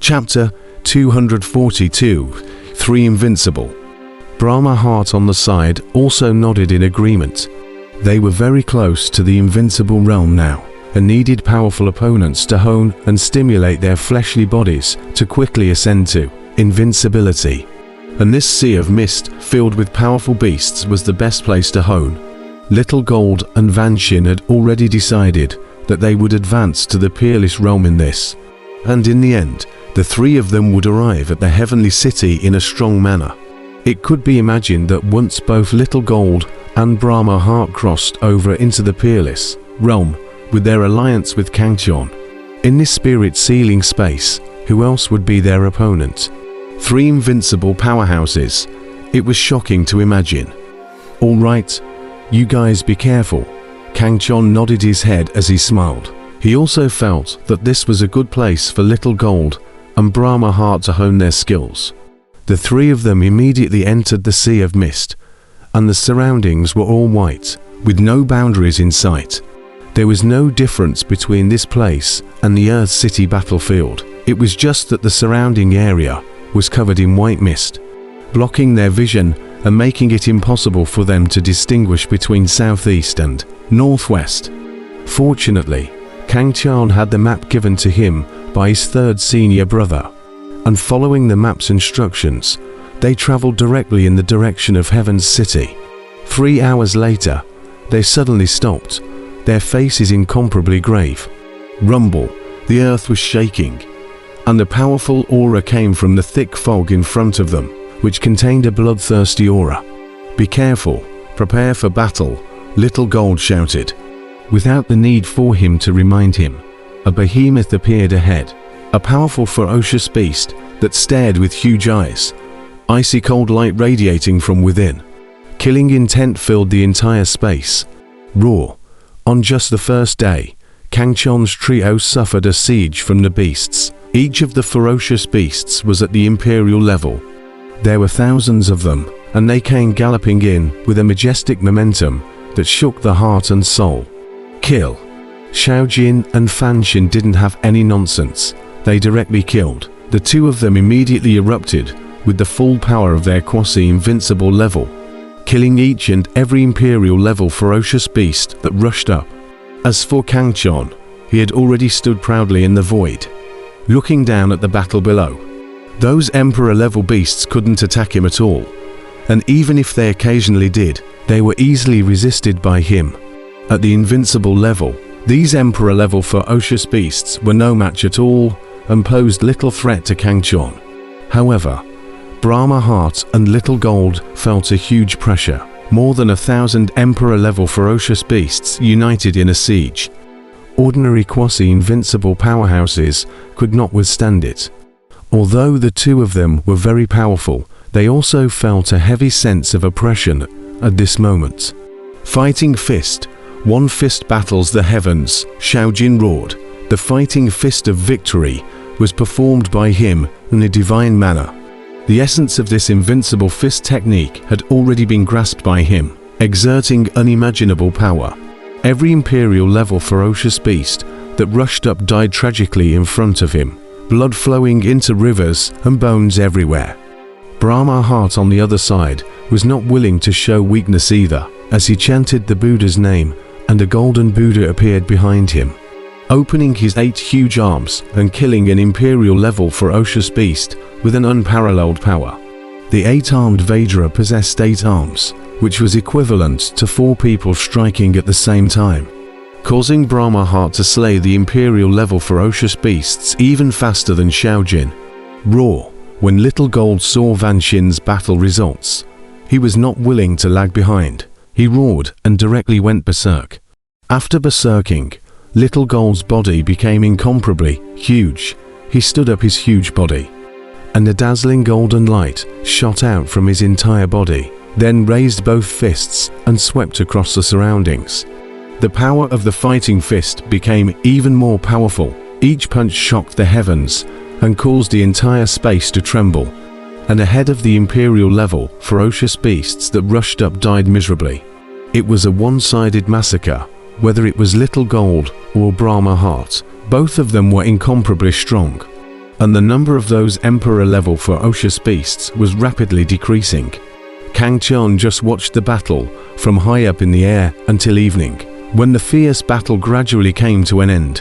Chapter 242. 3 Invincible. Brahma Heart on the side also nodded in agreement. They were very close to the invincible realm now, and needed powerful opponents to hone and stimulate their fleshly bodies to quickly ascend to invincibility. And this sea of mist filled with powerful beasts was the best place to hone. Little Gold and Vanshin had already decided that they would advance to the peerless realm in this, and in the end, the 3 of them would arrive at the heavenly city in a strong manner. It could be imagined that once both Little Gold and Brahma Heart crossed over into the peerless realm with their alliance with Kangchon, in this spirit-sealing space, who else would be their opponent? 3 invincible powerhouses. It was shocking to imagine. "All right, you guys be careful." Kangchon nodded his head as he smiled. He also felt that this was a good place for Little Gold and Brahma Heart to hone their skills. The 3 of them immediately entered the sea of mist, and the surroundings were all white, with no boundaries in sight. There was no difference between this place and the Earth City battlefield. It was just that the surrounding area was covered in white mist, blocking their vision and making it impossible for them to distinguish between southeast and northwest. Fortunately, Kangchon had the map given to him by his 3rd senior brother, and following the map's instructions, they traveled directly in the direction of Heaven's City. 3 hours later, they suddenly stopped, their faces incomparably grave. Rumble, the earth was shaking, and a powerful aura came from the thick fog in front of them, which contained a bloodthirsty aura. "Be careful, prepare for battle," Little Gold shouted. Without the need for him to remind him, a behemoth appeared ahead, a powerful ferocious beast that stared with huge eyes, icy cold light radiating from within. Killing intent filled the entire space. Roar. On just the first day, Kangchon's trio suffered a siege from the beasts. Each of the ferocious beasts was at the imperial level. There were thousands of them, and they came galloping in with a majestic momentum that shook the heart and soul. Kill. Xiaojin and Fanshin didn't have any nonsense. They directly killed. The 2 of them immediately erupted with the full power of their quasi-invincible level, killing each and every imperial level ferocious beast that rushed up. As for Kangchon, he had already stood proudly in the void, looking down at the battle below. Those emperor-level beasts couldn't attack him at all, and even if they occasionally did, they were easily resisted by him. At the invincible level, these emperor-level ferocious beasts were no match at all and posed little threat to Kangchon. However, Brahma Heart and Little Gold felt a huge pressure. More than 1,000 emperor-level ferocious beasts united in a siege. Ordinary quasi-invincible powerhouses could not withstand it. Although the 2 of them were very powerful, they also felt a heavy sense of oppression at this moment. Fighting Fist. 1 fist battles the heavens, Xiaojin roared. The fighting fist of victory was performed by him in a divine manner. The essence of this invincible fist technique had already been grasped by him, exerting unimaginable power. Every imperial-level ferocious beast that rushed up died tragically in front of him, blood flowing into rivers and bones everywhere. Brahma Heart on the other side was not willing to show weakness either, as he chanted the Buddha's name, and a golden Buddha appeared behind him, opening his 8 huge arms and killing an imperial-level ferocious beast with an unparalleled power. The 8-armed Vajra possessed 8 arms, which was equivalent to 4 people striking at the same time, causing Brahma Heart to slay the imperial-level ferocious beasts even faster than Xiaojin. Roar. When Little Gold saw Vanshin's battle results, he was not willing to lag behind. He roared and directly went berserk. After berserking, Little Gold's body became incomparably huge. He stood up his huge body, and a dazzling golden light shot out from his entire body, then raised both fists and swept across the surroundings. The power of the fighting fist became even more powerful. Each punch shocked the heavens and caused the entire space to tremble, and ahead of the imperial level, ferocious beasts that rushed up died miserably. It was a one-sided massacre. Whether it was Little Gold or Brahma Heart, both of them were incomparably strong. and the number of those Emperor-level ferocious beasts was rapidly decreasing. Kang Qian just watched the battle from high up in the air until evening, when the fierce battle gradually came to an end.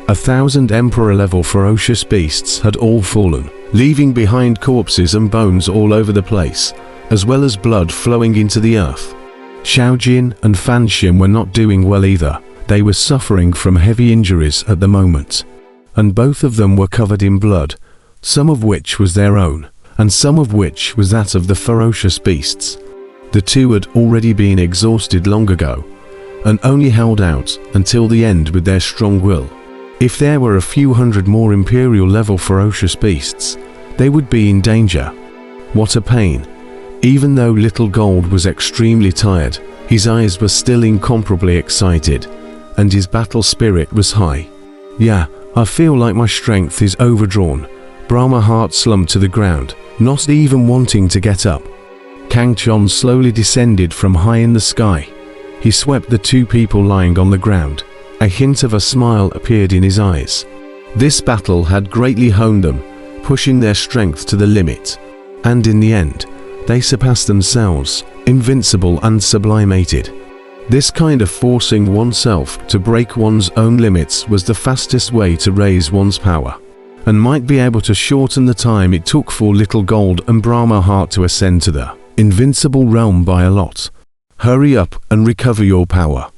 1,000 Emperor-level ferocious beasts had all fallen, leaving behind corpses and bones all over the place, as well as blood flowing into the earth. Xiaojin and Fan Xin were not doing well either. They were suffering from heavy injuries at the moment, and both of them were covered in blood, some of which was their own, and some of which was that of the ferocious beasts. The two had already been exhausted long ago, and only held out until the end with their strong will. If there were a few hundred more Imperial-level ferocious beasts, they would be in danger. What a pain! Even though Little Gold was extremely tired, his eyes were still incomparably excited, and his battle spirit was high. Yeah, I feel like my strength is overdrawn. Brahma Heart slumped to the ground, not even wanting to get up. Kang Qian slowly descended from high in the sky. He swept the two people lying on the ground. A hint of a smile appeared in his eyes. This battle had greatly honed them, pushing their strength to the limit. And in the end, they surpassed themselves, invincible and sublimated. This kind of forcing oneself to break one's own limits was the fastest way to raise one's power, and might be able to shorten the time it took for Little Gold and Brahma Heart to ascend to the invincible realm by a lot. Hurry up and recover your power,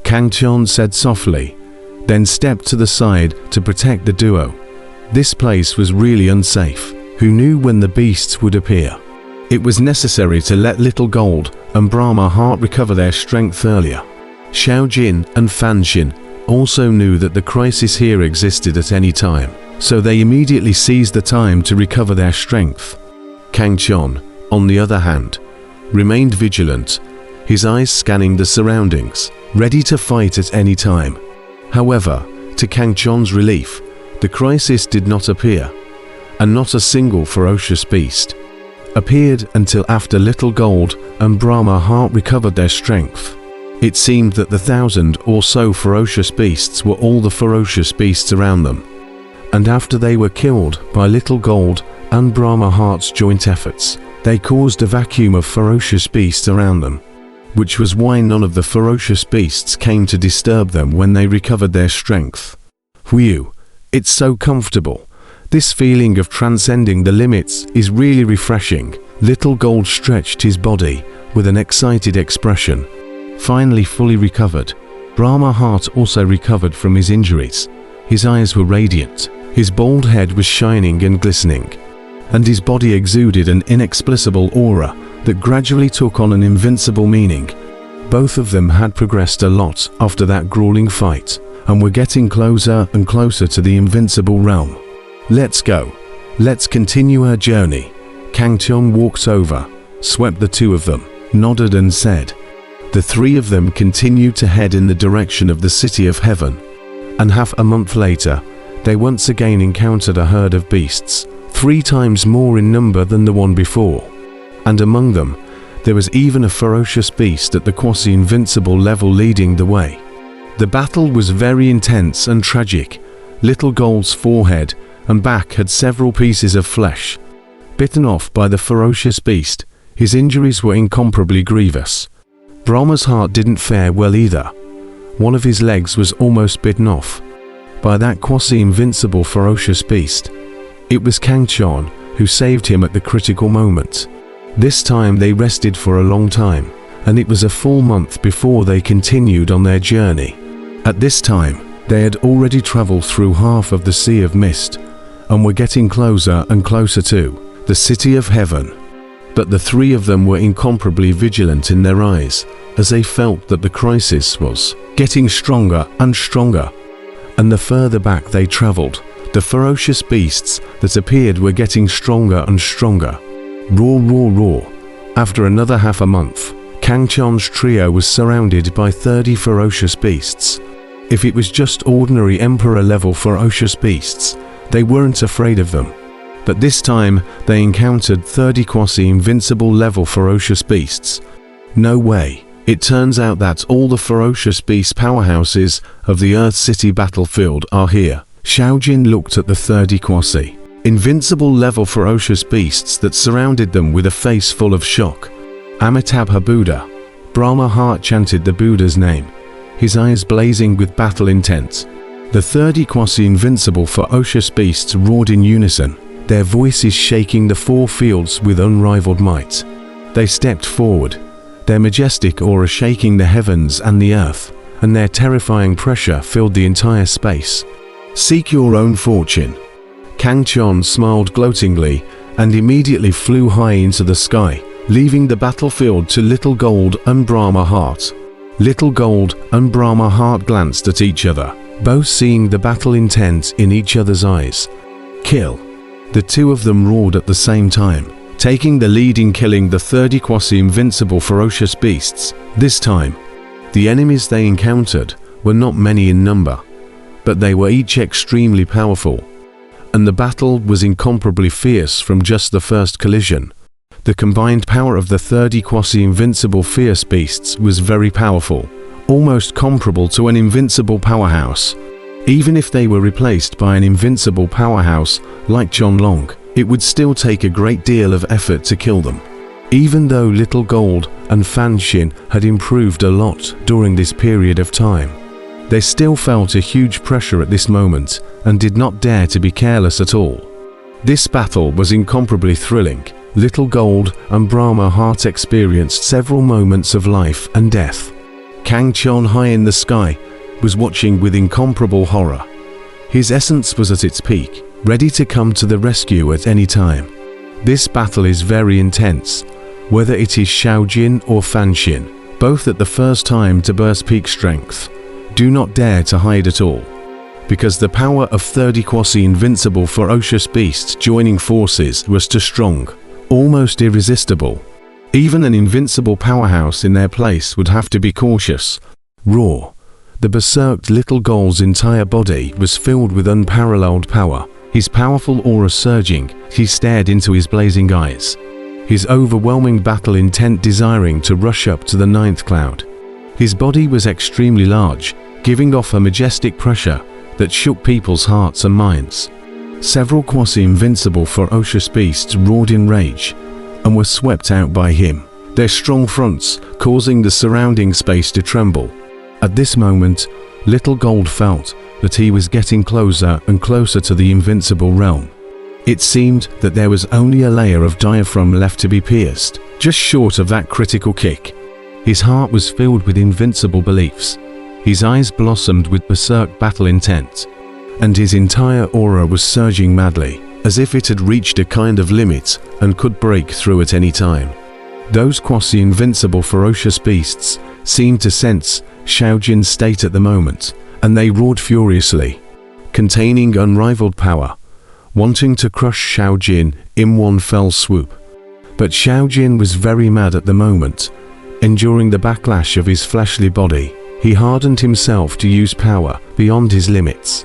Kang Qian said softly, then stepped to the side to protect the duo. This place was really unsafe. Who knew when the beasts would appear? It was necessary to let Little Gold and Brahma Heart recover their strength earlier. Xiaojin and Fan Xin also knew that the crisis here existed at any time, so they immediately seized the time to recover their strength. Kang Qian, on the other hand, remained vigilant, his eyes scanning the surroundings, ready to fight at any time. However, to Kang Qian's relief, the crisis did not appear, and not a single ferocious beast appeared until after Little Gold and Brahma Heart recovered their strength. It seemed that the 1,000 or so ferocious beasts were all the ferocious beasts around them, and after they were killed by Little Gold and Brahma Heart's joint efforts, they caused a vacuum of ferocious beasts around them, which was why none of the ferocious beasts came to disturb them when they recovered their strength. Whew, it's so comfortable. This feeling of transcending the limits is really refreshing. Little Gold stretched his body with an excited expression. Finally fully recovered, Brahma Heart also recovered from his injuries. His eyes were radiant, his bald head was shining and glistening, and his body exuded an inexplicable aura that gradually took on an invincible meaning. Both of them had progressed a lot after that grueling fight, and were getting closer and closer to the invincible realm. Let's go. Let's continue our journey. Kang Qian walked over, swept the two of them, nodded and said. The three of them continued to head in the direction of the City of Heaven, and half a month later, they once again encountered a herd of beasts, 3 times more in number than the one before. And among them, there was even a ferocious beast at the quasi-invincible level leading the way. The battle was very intense and tragic. Little Gold's forehead and back had several pieces of flesh. Bitten off by the ferocious beast, his injuries were incomparably grievous. Brahma's Heart didn't fare well either. One of his legs was almost bitten off by that quasi-invincible ferocious beast. It was Kang Qian who saved him at the critical moment. This time they rested for a long time, and it was a full month before they continued on their journey. At this time, they had already traveled through half of the Sea of Mist, and were getting closer and closer to the City of Heaven. But the three of them were incomparably vigilant in their eyes, as they felt that the crisis was getting stronger and stronger. And the further back they traveled, the ferocious beasts that appeared were getting stronger and stronger. Roar, roar, roar. After another half a month, Kang Qian's trio was surrounded by 30 ferocious beasts. If it was just ordinary Emperor-level ferocious beasts, they weren't afraid of them. But this time, they encountered 30 quasi-invincible level ferocious beasts. No way. It turns out that all the ferocious beast powerhouses of the Earth City battlefield are here. Xiaojin looked at the 30 quasi Invincible level ferocious beasts that surrounded them with a face full of shock. Amitabha Buddha. Brahma heart chanted the Buddha's name, his eyes blazing with battle intent. The 30 quasi-invincible ferocious beasts roared in unison, their voices shaking the 4 fields with unrivaled might. They stepped forward, their majestic aura shaking the heavens and the earth, and their terrifying pressure filled the entire space. Seek your own fortune. Kang Chon smiled gloatingly and immediately flew high into the sky, leaving the battlefield to Little Gold and Brahma Heart. Little Gold and Brahma Heart glanced at each other, both seeing the battle intent in each other's eyes. Kill. The two of them roared at the same time, taking the lead in killing the 30 quasi-invincible ferocious beasts. This time, the enemies they encountered were not many in number, but they were each extremely powerful, and the battle was incomparably fierce from just the first collision. The combined power of the 30 quasi-invincible fierce beasts was very powerful, almost comparable to an invincible powerhouse. Even if they were replaced by an invincible powerhouse like John Long, it would still take a great deal of effort to kill them. Even though Little Gold and Fan Xin had improved a lot during this period of time, they still felt a huge pressure at this moment and did not dare to be careless at all. This battle was incomparably thrilling. Little Gold and Brahma Heart experienced several moments of life and death. Kang Chon high in the sky was watching with incomparable horror. His essence was at its peak, ready to come to the rescue at any time. This battle is very intense, whether it is Xiaojin or Fan Xin, both at the first time to burst peak strength. Do not dare to hide at all, because the power of 30 quasi-invincible ferocious beasts joining forces was too strong, almost irresistible. Even an invincible powerhouse in their place would have to be cautious. Roar. The berserked Little Gold's entire body was filled with unparalleled power. His powerful aura surging, he stared into his blazing eyes, his overwhelming battle intent desiring to rush up to the 9th cloud. His body was extremely large, giving off a majestic pressure that shook people's hearts and minds. Several quasi-invincible ferocious beasts roared in rage and were swept out by him, their strong fronts causing the surrounding space to tremble. At this moment, Little Gold felt that he was getting closer and closer to the invincible realm. It seemed that there was only a layer of diaphragm left to be pierced, just short of that critical kick. His heart was filled with invincible beliefs. His eyes blossomed with berserk battle intent, and his entire aura was surging madly, as if it had reached a kind of limit and could break through at any time. Those quasi-invincible ferocious beasts seemed to sense Xiaojin's state at the moment, and they roared furiously, containing unrivaled power, wanting to crush Xiaojin in one fell swoop. But Xiaojin was very mad at the moment. Enduring the backlash of his fleshly body, he hardened himself to use power beyond his limits.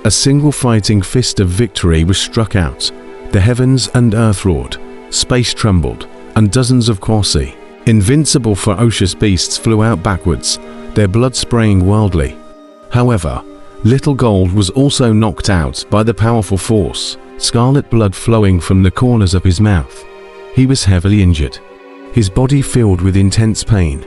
A single fighting fist of victory was struck out. The heavens and earth roared, space trembled, and dozens of quasi-invincible ferocious beasts flew out backwards, their blood spraying wildly. However, Little Gold was also knocked out by the powerful force, scarlet blood flowing from the corners of his mouth. He was heavily injured, his body filled with intense pain,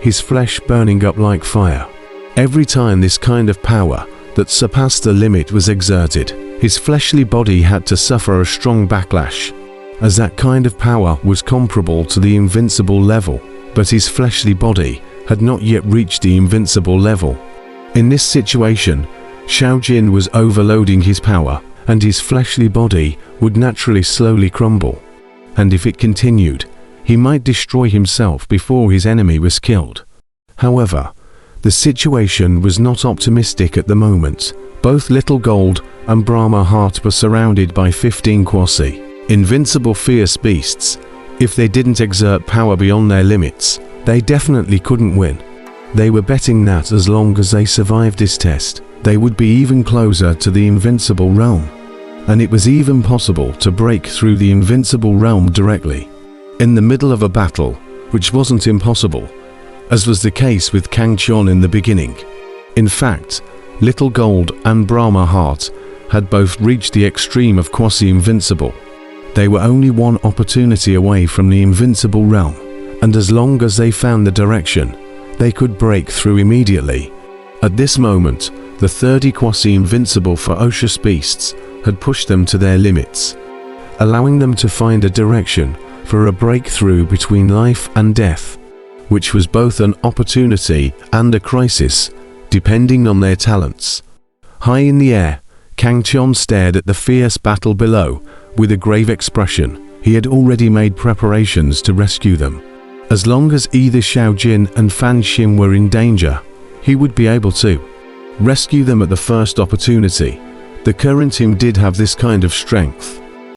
his flesh burning up like fire. Every time this kind of power that surpassed the limit was exerted, his fleshly body had to suffer a strong backlash, as that kind of power was comparable to the invincible level, but his fleshly body had not yet reached the invincible level. In this situation, Xiaojin was overloading his power, and his fleshly body would naturally slowly crumble. And if it continued, he might destroy himself before his enemy was killed. However, the situation was not optimistic at the moment. Both Little Gold and Brahma Heart were surrounded by 15 quasi-invincible fierce beasts. If they didn't exert power beyond their limits, they definitely couldn't win. They were betting that as long as they survived this test, they would be even closer to the invincible realm. And it was even possible to break through the invincible realm directly, in the middle of a battle, which wasn't impossible, as was the case with Kang Chon in the beginning. In fact, Little Gold and Brahma Heart had both reached the extreme of quasi-invincible. They were only one opportunity away from the invincible realm, and as long as they found the direction, they could break through immediately. At this moment, the 30 quasi-invincible ferocious beasts had pushed them to their limits, allowing them to find a direction for a breakthrough between life and death, which was both an opportunity and a crisis, depending on their talents. High in the air, Kang Chon stared at the fierce battle below with a grave expression. He had already made preparations to rescue them. As long as either Xiao Jin and Fan Xin were in danger, he would be able to rescue them at the first opportunity. The current him did have this kind of strength.